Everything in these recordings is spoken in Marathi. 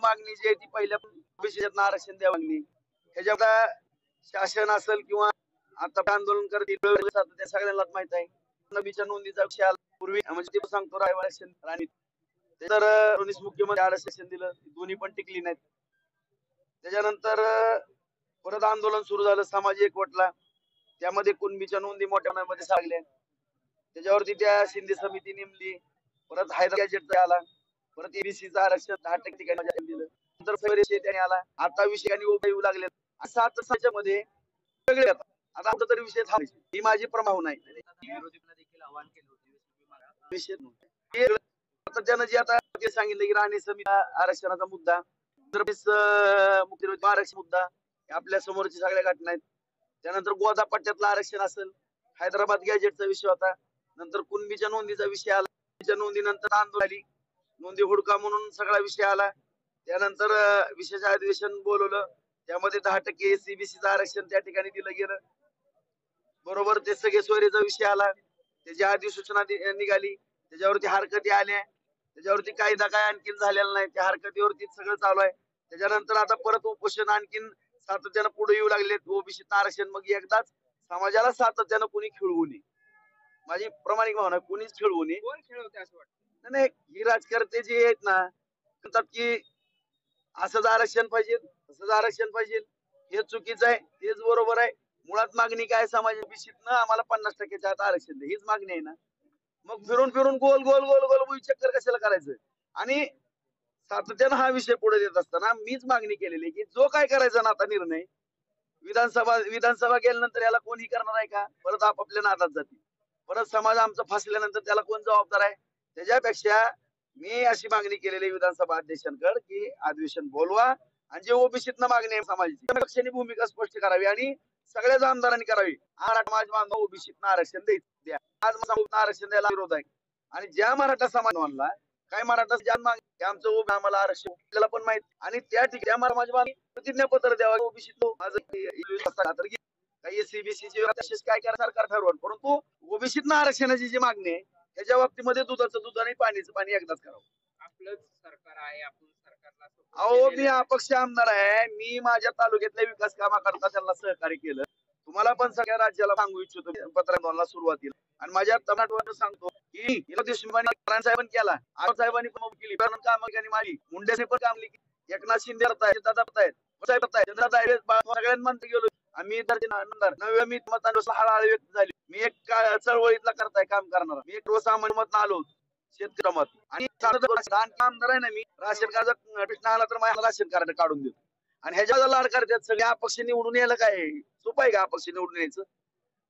मागणी जी आहे ती पहिल्या ओबीसीतनं आरक्षण द्या मागणी ह्याच्यात शासन असेल किंवा आता आंदोलन करतील ते सगळ्यांनाच माहित आहे. नबीच्या नोंदीचा विषय आला पूर्वी म्हणजे ते सांगतो राणी तर मुख्यमंत्री आरक्षण दिलं दोन्ही पण टिकली नाहीत. त्याच्यानंतर परत आंदोलन सुरू झालं समाज एकवटला त्यामध्ये कुणबीच्या नोंदी मोठ्या प्रमाणामध्ये सागल्या त्याच्यावरती त्या शिंदे समिती नेमली परत हैदराबाद आला परत एबीसीचं आरक्षण 10% ठिकाणी दिलं नंतर त्याने आला आता विषय आणि उभे येऊ लागले 7 मध्ये वेगळे आता आमचा तरी विषय थांबायचे ही माझी प्रभाव नाही विरोधीला देखील आवाहन केलं होतं विषय आता त्यानं जे आता ते सांगितलं की राणी समिती आरक्षणाचा मुद्दा मुख्यमंत्री आरक्षण मुद्दा आपल्या समोरची सगळ्या घटना आहेत. त्यानंतर गोदा पट्ट्यातलं आरक्षण असेल हैदराबाद गॅजेटचा विषय होता नंतर कुणबीच्या नोंदीचा विषय आला नोंदीनंतर आंदोलन आली नोंदी हुडका म्हणून सगळा विषय आला त्यानंतर विशेष अधिवेशन बोलवलं त्यामध्ये 10% सीबीसीचं आरक्षण त्या ठिकाणी दिलं गेलं बरोबर ते सगळे सोयरीचा विषय आला त्याची अधिसूचना निघाली त्याच्यावरती हरकती आल्या त्याच्यावरती कायदा काय आणखीन झालेला नाही त्या हरकतीवरती सगळं चालू आहे. त्याच्यानंतर आता परत उपोषण आणखीन सातत्यानं पुढे येऊ लागले ओबीसी आरक्षण मग एकदाच समाजाला सातत्यानं कुणी खेळवू नये माझी प्रामाणिक भावना कुणीच खेळवू नये. कोण खेळवते असं वाटतं नाही ही राजकारते जे आहेत ना म्हणतात की असंच आरक्षण पाहिजे तसंच आरक्षण पाहिजे हे चुकीचं आहे हेच बरोबर आहे. मुळात मागणी काय समाज ओबीसीतनं आम्हाला 50% आत आरक्षण हीच मागणी आहे ना मग फिरून फिरून गोल गोल गोल गोल चक्कर कशाला करायचं आणि सातत्यानं हा विषय पुढे देत असताना मीच मागणी केलेली की जो काय करायचा ना आता निर्णय विधानसभा गेल्यानंतर याला कोणी करणार आहे का परत आपापल्या नादात जाते परत समाज आमचा फसल्यानंतर त्याला कोण जबाबदार आहे त्याच्यापेक्षा मी अशी मागणी केलेली विधानसभा अध्यक्षांकडे की अधिवेशन बोलवा आणि जे ओबीसीतनं मागणी आहे समाजाची पक्षाने भूमिका स्पष्ट करावी आणि सगळ्याच आमदारांनी करावी समाज बांधव ओबीसीतनं आरक्षण द्या आज आरक्षण द्यायला विरोध आहे आणि ज्या मराठा समाजाला काय मराठा आमचं आम्हाला आरक्षण आपल्याला पण माहित आणि त्या ठिकाणी समाज प्रतिज्ञापत्र द्यावं ओबीसी काही सीबीसीची काय करा सरकार ठरवलं परंतु ओबीसीतनं आरक्षणाची जी मागणी आहे त्याच्या बाबतीमध्ये दुधाचं दूध आणि पाणीचं पाणी एकदाच करावं. आपलंच सरकार आहे आपण सरकारला अहो मी अपक्ष आमदार आहे मी माझ्या तालुक्यातल्या विकास कामाकरता त्यांना सहकार्य केलं तुम्हाला पण सगळ्या राज्याला सांगू इच्छितो पत्रांना सुरुवातीला आणि माझ्या तमिळनाडूवर सांगतो की साहेबांनी केला साहेबांनी पण केली कामं माझी मुंडेने पण काम केली एकनाथ शिंदे सगळ्यांमध्ये गेलो आम्ही नव्या मी मतांनुसार हळहळ व्यक्त झाली मी एक चळवळीतला करताय काम करणार मी एक सामान्य मत आलो शेतकरी मत आणि आमदार आहे ना मी राशन कार्ड प्रश्न आला तर मला राशन कार्ड काढून देतो आणि ह्याच्या लाड करतात सगळे अपक्ष निवडून यायला काय सोपं आहे का अपक्ष निवडून यायचं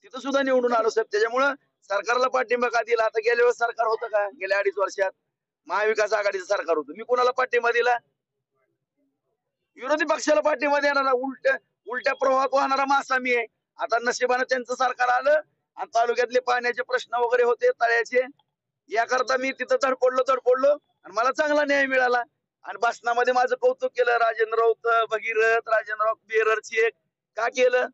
तिथं सुद्धा निवडून आलो साहेब त्याच्यामुळं सरकारला पाठिंबा का दिला आता गेल्या वेळेस सरकार होतं का गेल्या 2.5 वर्षात महाविकास आघाडीचं सरकार होतं मी कोणाला पाठिंबा दिला विरोधी पक्षाला पाठिंबा देणारा उलट्या प्रवाहात वाहणारा मासा मी आहे. आता नशिबानं त्यांचं सरकार आलं आणि तालुक्यातले पाण्याचे प्रश्न वगैरे होते तळ्याचे याकरता मी तिथं धडपडलो आणि मला चांगला न्याय मिळाला आणि भाषणामध्ये माझं कौतुक केलं राजेंद्र राऊत भगीरथ राजेंद्र राऊत बेरर चेक का केलं